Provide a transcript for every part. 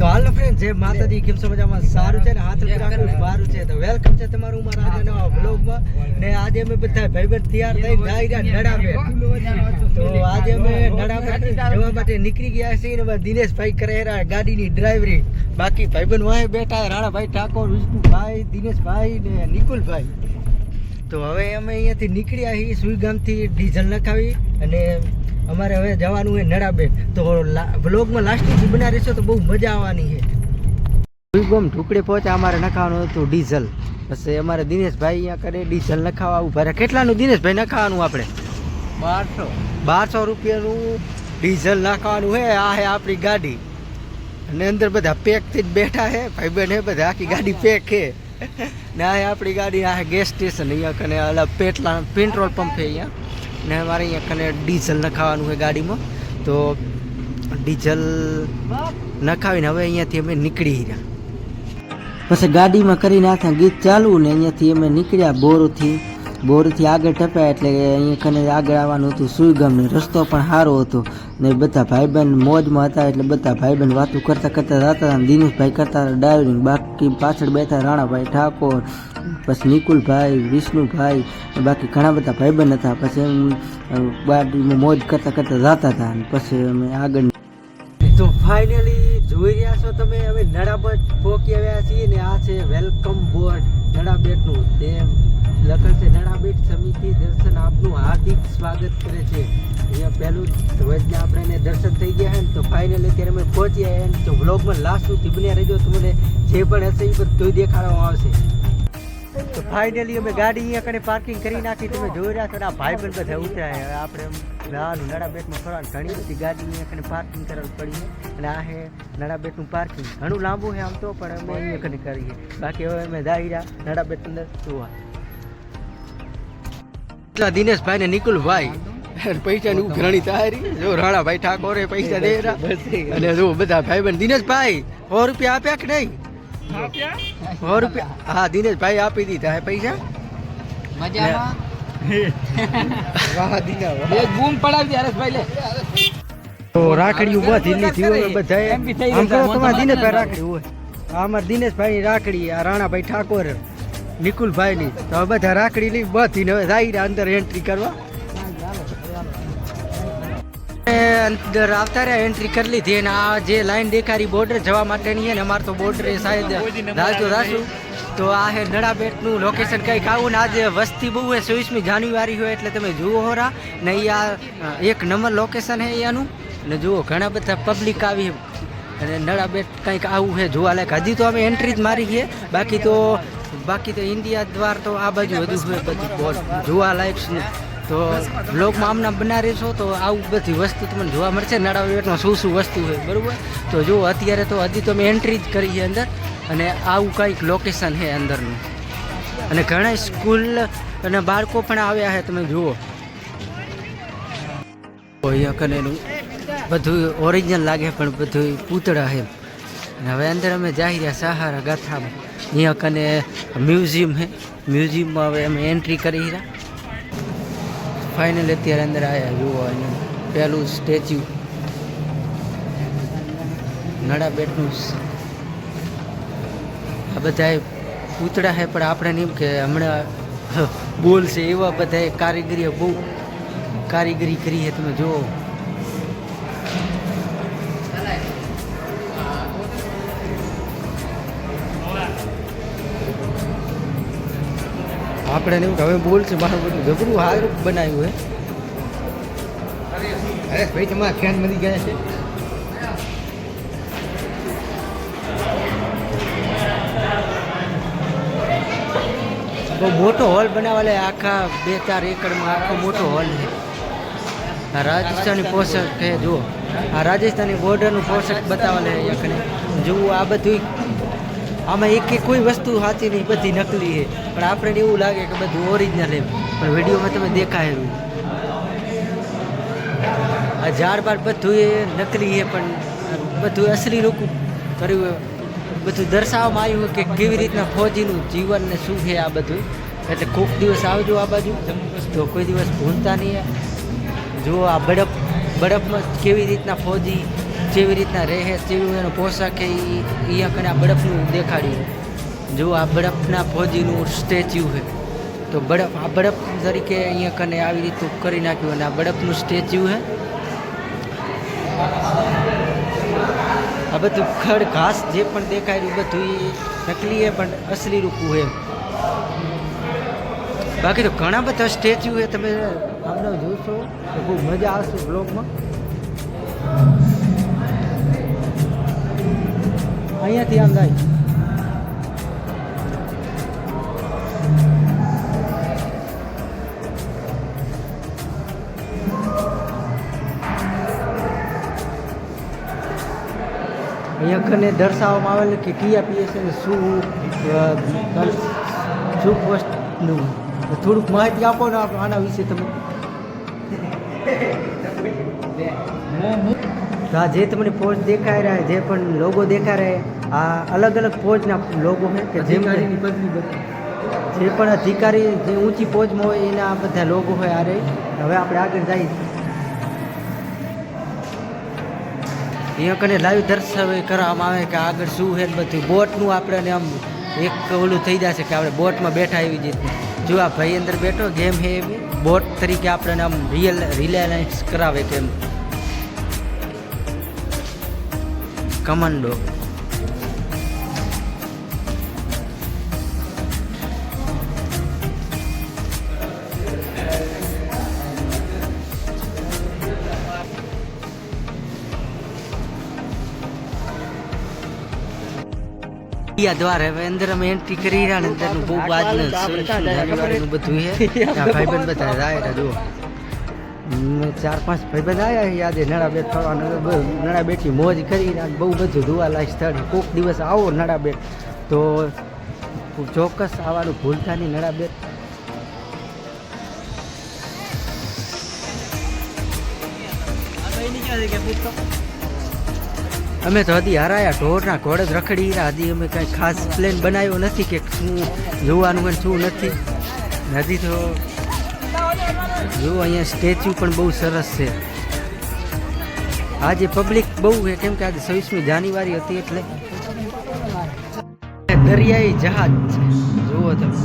તો હાલો ફ્રેન્ડ, જે માતાજી કેમ છો મજામાં? સારું છે ને? હાથ રાખવું સારું છે. તો વેલકમ છે તમારું મારા આજના નવા બ્લોગમાં. ને આજે અમે બધા ભાઈબંધ તૈયાર થઈને જઈ રહ્યા નડાબેટ. તો આજે અમે નડાબેટ જવા માટે નીકળી ગયા છીએ ને દિનેશભાઈ કરે ગાડીની ડ્રાઈવરી. બાકી ભાઈબંધ વાહે બેઠા રાણાભાઈ ઠાકોર, વિષ્ણુભાઈ, દિનેશભાઈ ને નિકુલભાઈ. તો હવે અમે અહીંયાથી નીકળ્યા છીએ સુઈગામથી ડીઝલ નખાવી અને અમારે હવે જવાનું હોય નડાબેટ. તો વ્લોગમાં લાસ્ટ સુધી બના રહેશો તો બહુ મજા આવવાની છે. સુઈગામ ઢુકડે પહોંચ્યા, અમારે નખાવાનું હતું ડીઝલ. પછી અમારે દિનેશભાઈ અહીંયા કરે ડીઝલ નખાવા ઉભા રહ્યા. કેટલાનું દિનેશભાઈ નખાવાનું? આપણે 1200 રૂપિયાનું ડીઝલ નાખવાનું છે. આ હે આપણી ગાડી અને અંદર બધા પેક થી બેઠા છે ભાઈબંધ હે બધા, આખી ગાડી પેક છે ને આ આપણી ગાડી. આ ગેસ સ્ટેશન અહીંયા કને અલગ પેટ્રોલ પંપ છે અહીંયા ને અમારે અહીંયા કને ડીઝલ નખાવાનું છે ગાડીમાં. તો ડીઝલ નખાવીને હવે અહીંયાથી અમે નીકળી રહ્યા. પછી ગાડીમાં કરી નાખ્યા ગીત ચાલુ ને અહીંયાથી અમે નીકળ્યા બોરથી આગળ ટપ્યા. એટલે અહીંયા કને આગળ આવવાનું હતું સુઈગામને. રસ્તો પણ સારો હતો ને બધા ભાઈબંધ મોજમાં હતા. એટલે બધા ભાઈબંધ વાતો કરતા જતા હતા. દિનેશભાઈ કરતા ડ્રાઇવિંગ, બાકી પાછળ બેઠા રાણાભાઈ ઠાકોર, પછી નિકુલભાઈ, વિષ્ણુભાઈ, બાકી ઘણા બધા ભાઈબંધ હતા. પછી એમ ગાડીમાં મોજ કરતા જતા હતા. પછી અમે આગળ. તો ફાઇનલી જોઈ રહ્યા છો તમે, હવે નડાબેટ પહોંચી આવ્યા છીએ ને આ છે વેલકમ બોર્ડ નડાબેટનું. તેમ લખેલ છે નડાબેટ સમિતિ દર્શન આપનું હાર્દિક સ્વાગત કરે છે. અહીંયા પહેલું ધ્વજને આપણે એને દર્શન થઈ ગયા છે ને. તો ફાઇનલી અત્યારે અમે પહોંચી આવ્યા ને. તો વ્લોગમાં લાસ્ટ સુધી બન્યા રહેજો, તમને જે પણ હશે એ બધું દેખાડવામાં આવશે. તો ફાઇનલી અમે ગાડી અહીંયા કને પાર્કિંગ કરી નાખી. તમે જોઈ રહ્યા છો ને આ ભાઈબંધ બધા ઉતરાય. આપણે નાનું નડાબેટમાં ફરવાનું ઘણી બધી ગાડી અહીંયા કને પાર્કિંગ કરવી પડી છે. અને આ હે નડાબેટનું પાર્કિંગ. ઘણું લાંબુ છે આમ તો, પણ અમે અહીંયા કને કરીએ. બાકી હવે અમે જઈ રહ્યા નડાબેટ અંદર જોવા. દિનેશભાઈ ને નિકુલભાઈ પૈસા ની ઉઘરાણી તારી. જો રાણાભાઈ ઠાકોરે પૈસા દે રહ્યા અને જો બધા ભાઈબંધ. દિનેશભાઈ 100 રૂપિયા આપ્યા કે નહીં? 100 રૂપિયા? હા, દિનેશભાઈ આપી દીધા હે પૈસા. તો રાખડી ઉભા દિનેશભાઈ રાખડી હોય. અમારે દિનેશભાઈ ની રાખડી, આ રાણાભાઈ ઠાકોર, નિકુલભાઈ ની. તો બધા રાખડી લઈ બધી હવે જાય અંદર એન્ટ્રી કરવા. અંદર આવતા રહ્યા, એન્ટ્રી કરી લીધી. અને આ જે લાઈન દેખાડી બોર્ડર જવા માટેની છે ને, અમારે તો બોર્ડર શાયદ રાજુ. તો આ હે નડાબેટનું લોકેશન કંઈક આવું ને. આજે વસ્તી બહુ છે, 24મી જાન્યુઆરી હોય એટલે તમે જુઓ હોરા ને. અહીંયા 1 નંબર લોકેશન છે અહીંયાનું. ને જુઓ ઘણા બધા પબ્લિક આવી અને નડાબેટ કંઈક આવું છે જોવા લાયક. હજી તો અમે એન્ટ્રી જ મારી છે. બાકી તો ઇન્ડિયા દ્વાર તો આ બાજુ વધુ હોય બધું જોવા લાયક છે. તો બ્લોગમાં આમના બના રહેશો તો આવું બધી વસ્તુ તમને જોવા મળશે નડાબેટમાં શું વસ્તુ હોય, બરાબર. તો જુઓ અત્યારે તો હજી તો અમે એન્ટ્રી જ કરી છે અંદર. અને આવું કંઈક લોકેશન છે અંદરનું. અને ઘણા સ્કૂલ અને બાળકો પણ આવ્યા છે, તમે જુઓ. અહીંયા કનેનું બધું ઓરિજિનલ લાગે પણ બધું પૂતળા છે. અને હવે અંદર અમે જઈ રહ્યા સહારા ગાથામાં. અહીંયા કને મ્યુઝિયમ છે. મ્યુઝિયમમાં હવે અમે એન્ટ્રી કરી રહ્યા. ફાઇનલી અત્યારે અંદર આવ્યા. જુઓ અહીંયા પહેલું સ્ટેચ્યુ નડાબેટનું. આ બધા પૂતળા છે પણ આપણે એમ કે હમણાં બોલશે એવા બધા કારીગરી બહુ કારીગરી કરી છે, તમે જુઓ. આપણે એવું કે હવે બોલશે મારું બધું જબરું સારું બનાવ્યું હે. અરે ભાઈ તમારા ફેન મળી ગયા છે. બહુ મોટો હોલ બનાવેલો આખા 2-4 એકડમાં આખો મોટો હોલ છે. આ રાજસ્થાની પોશાક છે, જુઓ. આ રાજસ્થાની બોર્ડરનું પોશાક બતાવેલું છે અહીંયા. જુઓ આ બધું આમાં એક કોઈ વસ્તુ સાચી નહીં, બધી નકલી છે. પણ આપણે એવું લાગે કે બધું ઓરિજિનલ એમ, પણ વિડીયોમાં તમે દેખાયેલું. આ ઝાડ બાર બધું એ નકલી છે પણ બધું અસલી રૂપ કર્યું. બધું દર્શાવવામાં આવ્યું કે કેવી રીતના ફૌજીનું જીવન ને શું છે આ બધું. એટલે કોઈક દિવસ આવજો આ બાજુ તો કોઈ દિવસ ભૂલતા નહીં. જુઓ આ બરફમાં કેવી રીતના જેવી રીતના રહે તેવું એનો પોશાક એ અહીંયા કને આ બરફનું દેખાડ્યું. જો આ બરફના ફોજીનું સ્ટેચ્યુ છે. તો આ બરફ તરીકે અહીંયા કને આવી રીતનું કરી નાખ્યું અને આ બરફનું સ્ટેચ્યુ છે. આ બધું ખડ ઘાસ જે પણ દેખાય બધું એ નકલી છે પણ અસલી રૂપું છે. બાકી તો ઘણા બધા સ્ટેચ્યુ છે. તમે આમને જોશો તો બહુ મજા આવશે બ્લોગમાં. અહીંયાથી આમ જાય. અહીંયા કને દર્શાવવામાં આવેલું કે કયા પીએસએલ શું પોસ્ટનું થોડુંક માહિતી આપો ને આના વિશે તમે. હા, જે તમને ફોજ દેખાઈ રહ્યા જે પણ લોગો દેખાઈ રહ્યા આ અલગ અલગ ફોજના લોગો છે કે જે પણ અધિકારી જે ઊંચી ફોજમાં હોય એના આ બધા લોગો હોય. આ રહી હવે આપણે આગળ જઈએ. અહીંયા કને લાઈવ દર્શાવે કરવામાં આવે કે આગળ શું છે બધું. બોટનું આપણે આમ એક ઓલું થઈ જશે કે આપણે બોટમાં બેઠા એવી રીતનું. જો આ ભાઈ અંદર બેઠો ગેમ છે એવી બોટ તરીકે આપણને આમ રિલાયન્સ કરાવે કે એમ કમાન્ડો. દ્વારા હવે અંદર અમે એન્ટ્રી કરી રહ્યા ને અંદરનું બહુ બાજનું બધું છે. ભાઈબંધ બધા જાય જુઓ 4-5 ભાઈબંધ આવ્યા યાદ નળાબેટ ફરવા. નળાબેટની મોજ કરી બહુ બધું જોવાલાયક સ્થળ. કોઈક દિવસ આવો નળાબેટ તો ચોક્કસ આવવાનું ભૂલતા નહીં. નળાબેટ અમે તો હજી હરાયા ઢોરના ઘોડે જ રખડી રહ્યા. હજી અમે કાંઈ ખાસ પ્લેન બનાવ્યો નથી કે શું જોવાનું અને શું નથી. હજી તો જો અહીંયા સ્ટેચ્યુ પણ બહુ સરસ છે. આજે પબ્લિક બહુ છે કેમ કે આજે 26મી જાન્યુઆરી હતી એટલે. દરિયાઈ જહાજ જુઓ તમે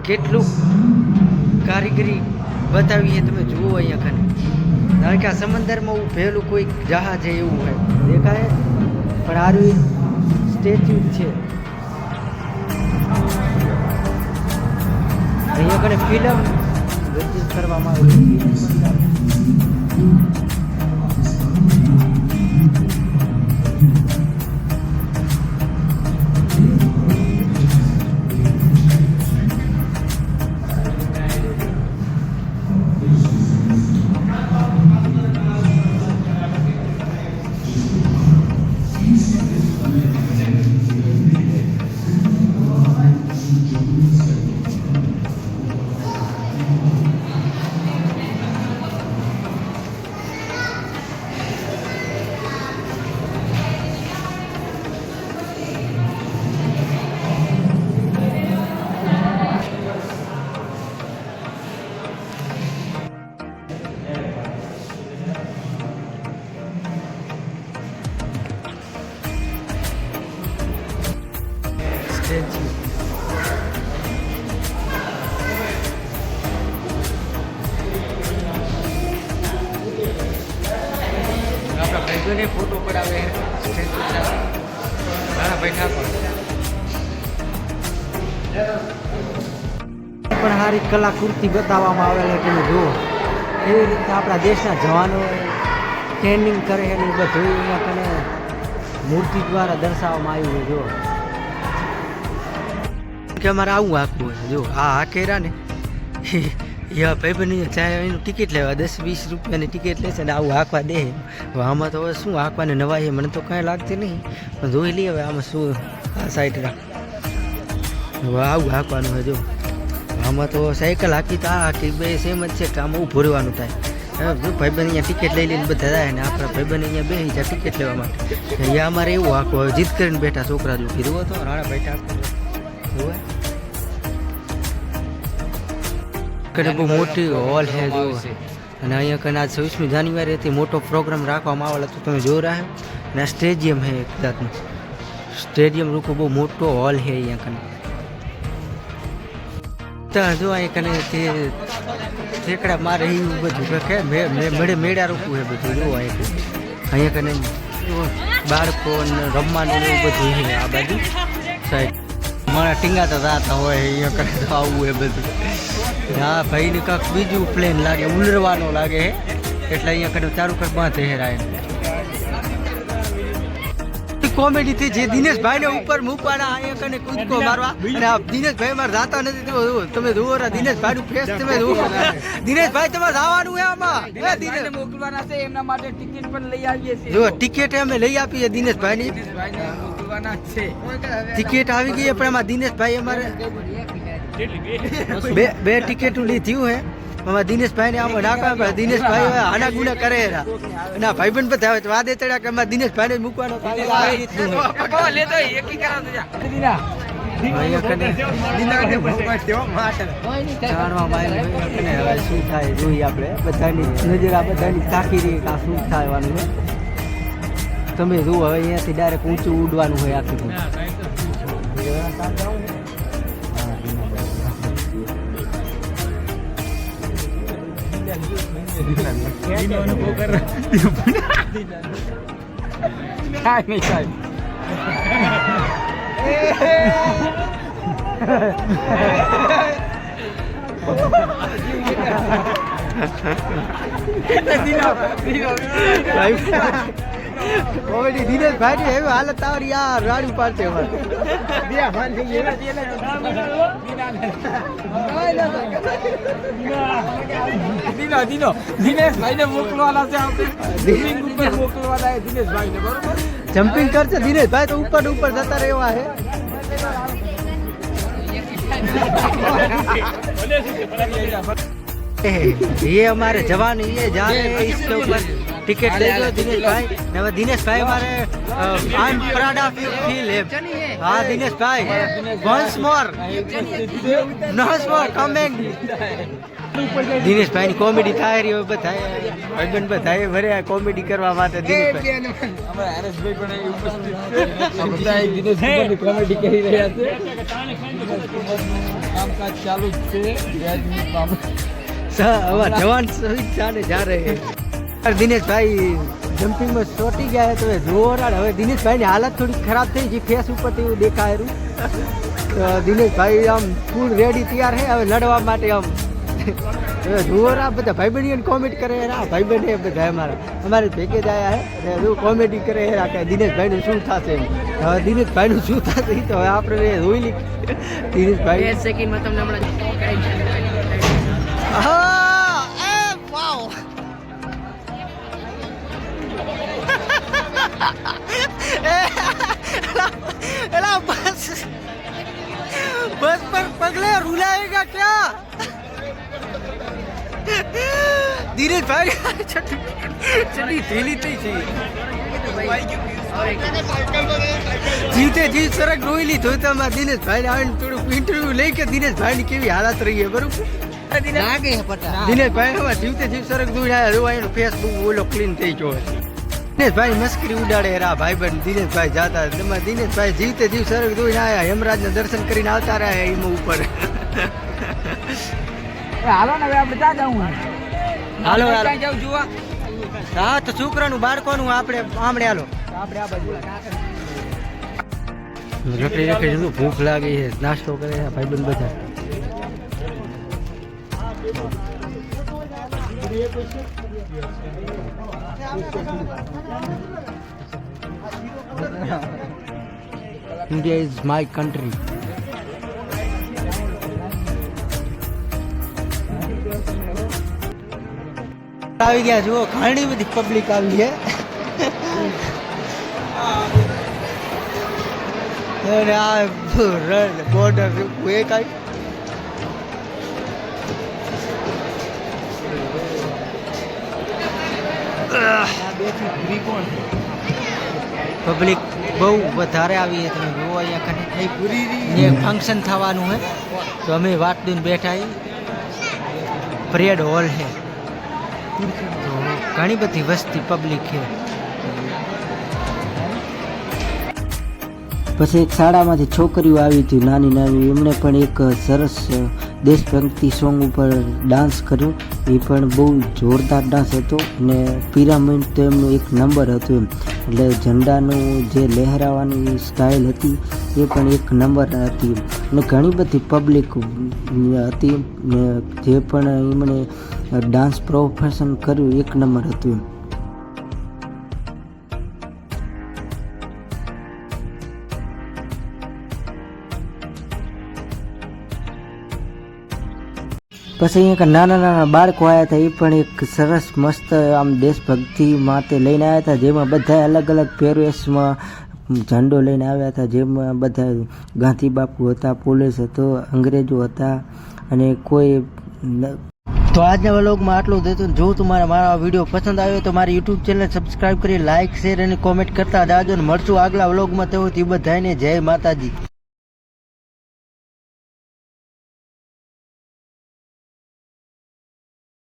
કેટલું કારીગરી બતાવી છે તમે જુઓ અહીંયા ખાને. કારણ કે આ સમંદરમાં ઉભેલું કોઈ જહાજ છે એવું હોય દેખાય પણ આરું સ્ટેચ્યુ છે. અહીંયા કને ફિલ્મ રજૂ કરવામાં આવી. આપણા ભાઈઓને ફોટો પડાવે ઘણા બેઠા પણ સારી કલાકૃતિ બતાવવામાં આવેલી કે જુઓ એવી રીતે આપણા દેશના જવાનો ટ્રેનિંગ કરે છે ને બધું અહીંયા કને મૂર્તિ દ્વારા દર્શાવવામાં આવ્યું છે. જુઓ કે અમારે આવું આખવું હોય. જો આ હાકેરા ને ભાઈબંધ ચાય એનું ટિકિટ લેવા 10-20 રૂપિયાની ટિકિટ લેશે ને આવું હાંકવા દે. હવે આમાં તો હવે શું હાંકવાને નવાઈ છે મને તો કાંઈ લાગતી નહીં પણ જોઈ લઈએ હવે આમાં શું આ સાઈડના હવે આવું હાંકવાનું હોય. જો આમાં તો સાયકલ હાંકી તો આ હાંકી બે સેમ જ છે કે આમાં ઊભું રહેવાનું થાય. હવે જો ભાઈબંધ અહીંયા ટિકિટ લઈ લઈને બધા જાય ને આપણા ભાઈબંધ અહીંયા બેસી જાય ટિકિટ લેવા માટે. અહીંયા અમારે એવું હાંકવું હવે જીદ કરીને બેઠા છોકરા જો કીધું તો રાણા બેઠા જોવે બહુ મોટી હોલ છે જો. અને અહીંયા કને આજ 26મી જાન્યુઆરી હતી મોટો પ્રોગ્રામ રાખવામાં આવેલો તો તમે જોઈ રહ્યા ને સ્ટેડિયમ છે એક જાતનું સ્ટેડિયમ રૂકો બહુ મોટો હોલ છે અહીંયા કને તો જો અહીંયા કને ઠેકડા મારે એવું બધું કે મેળા રૂકવું છે બધું જો અહીંયા કને બાળકો રમવાનું એવું બધું છે આ બાજુ સાઈડ મારા ટીંગાતા જાતા હોય અહીંયા કને તો આવું એ બધું હા ભાઈને કાંક બીજું પ્લેન લાગે ઉલરવાનો લાગે એટલે અહીંયા કને ચારું કર બાંધે હેરાય કોમેડી થી જે દિનેશભાઈ ને ઉપર મૂકવાના અહીંયા કને કૂદકો મારવા અને આ દિનેશભાઈ મારે જાતા નથી તમે જુઓ દિનેશભાઈ નું ફેસ તમે જુઓ દિનેશભાઈ તમારે જવાનું છે આમાં દિનેશ મોકલવાના છે એમના માટે ટિકિટ પણ લઈ આવીએ છીએ જો ટિકિટ અમે લઈ આપીએ દિનેશભાઈ ની મોકલવાના છે ટિકિટ આવી ગઈ પણ એમાં દિનેશભાઈ અમારે બે ટિકિટ લીધું હે અમારા દિનેશભાઈ ને આમાં નાખવા દિનેશભાઈ આના ગુના કરે ના ભાઈબંધ બધા આવે વાદે ચડ્યા કે અમારા દિનેશભાઈ ને મૂકવાનો શું થાય જોઈએ આપણે બધાની નજર આ બધાની તાકી રહી આ શું થવાનું છે તમે જુઓ હવે અહીંયાથી ડાયરેક્ટ ઊંચું ઉડવાનું હોય આખું કોમેડી દિનેશભાઈ ની એવી હાલત આવરી યાર રાડું પાડશે દિનેશભાઈ ને મોકલવાના છે મોકલવાના દિનેશભાઈ ને બરોબર જમ્પિંગ કરશે દિનેશભાઈ તો ઉપર જતા રહેવા है ये हमारे जवान ये जा रहे हैं इसके ऊपर टिकट ले लो दिनेश भाई हमारे I am proud of you feel हाँ दिनेश भाई वंस मोर कमिंग દિનેશ ભાઈ ની કોમેડી થાય રહી હોય બધાએ ભાઈબંધ બધાએ ભરે કોમેડી કરવા માટે દિનેશભાઈ કોમેડી કરી રહ્યા છે કામકાજ ચાલુ છે જવાન ચાલે જા રહે દિનેશભાઈ જમ્પિંગ માં ચોટી ગયા તો જોરાડ હવે દિનેશભાઈ ની હાલત થોડી ખરાબ થઈ જે ફેસ ઉપર એવું દેખાયેલું દિનેશભાઈ આમ ફૂલ રેડી તૈયાર છે હવે લડવા માટે આમ જોરા બધા ભાઈબંધ કોમેડી કરે ભાઈબંધ બધા અમારે ભેગે જ આવ્યા હે કોમેડી કરે કે દિનેશભાઈ નું શું થશે હવે દિનેશભાઈ નું શું થશે તો હવે આપણે જોઈ લી દિનેશભાઈ સેકન્ડમાં તમને बस पर पगले रुलाएगा क्या धीरे भाई चली ढीली थी जीते जी सरक रोई ली तो दिनेश भाई थोड़ा इंटरव्यू लेके दिनेश भाई की केवी हालत रही है बरोबर दिनेश भाई जीवते जीव सरक दूर आया फेसबुक बोलो क्लीन थी जो दिनेश भाई मस्करी उड़ाड़े रहा भाई बहन दिनेश भाई जाता दिनेश भाई जीवते जीव सरक दूर आया हेमराज ने दर्शन કરીને આવતા રહ્યા એમ ઉપર હાલો ને હવે આપણે ક્યાં જવું હાલો ક્યાં જાવ જોવા હા તો છોકરાનું બાળકોનું આપણે આમડે હાલો આપણે આ બાજુ રખડી ભૂખ લાગી છે નાસ્તો કરે ભાઈબંધ બધા India is my country. આવી ગયા જુઓ ઘણી બધી પબ્લિક આવી છે અને આ બોર્ડર એ કઈ પબ્લિક બહુ વધારે આવી છે તમે જુઓ અહીંયા ફંક્શન થવાનું છે તો અમે વાટ દઈને બેઠા પરેડ હોલ છે તો ઘણી બધી વસ્તી પબ્લિક છે પછી એક શાળામાંથી છોકરીઓ આવી હતી નાની નાની, એમણે પણ એક સરસ દેશભક્તિ સોંગ ઉપર ડાન્સ કર્યો. એ પણ બહુ જોરદાર ડાન્સ હતો અને પિરામિડ તો એમનું એક નંબર હતું એમ. એટલે ઝંડાનું જે લહેરાવાની સ્ટાઇલ હતી એ પણ એક નંબર હતી અને ઘણી બધી પબ્લિક હતી ને જે પણ એમણે ડાન્સ પ્રોફેશન કર્યું એક નંબર હતું એમ. પછી અહીંયા નાના નાના બાળકો આવ્યા હતા, એ પણ એક સરસ મસ્ત આમ દેશભક્તિ માટે લઈને આવ્યા હતા, જેમાં બધા અલગ અલગ પહેરવેશમાં ઝંડો લઈને આવ્યા હતા, જેમાં બધા ગાંધી બાપુ હતા, પોલીસ હતો, અંગ્રેજો હતા અને કોઈ. તો આજના વ્લોગમાં આટલું જ હતું. જો તમારે મારા વિડીયો પસંદ આવ્યો તો મારી યુટ્યુબ ચેનલ સબસ્ક્રાઈબ કરી લાઇક શેર અને કોમેન્ટ કરતા જાજો. મળશું આગલા વ્લોગમાં. તો બધાને જય માતાજી.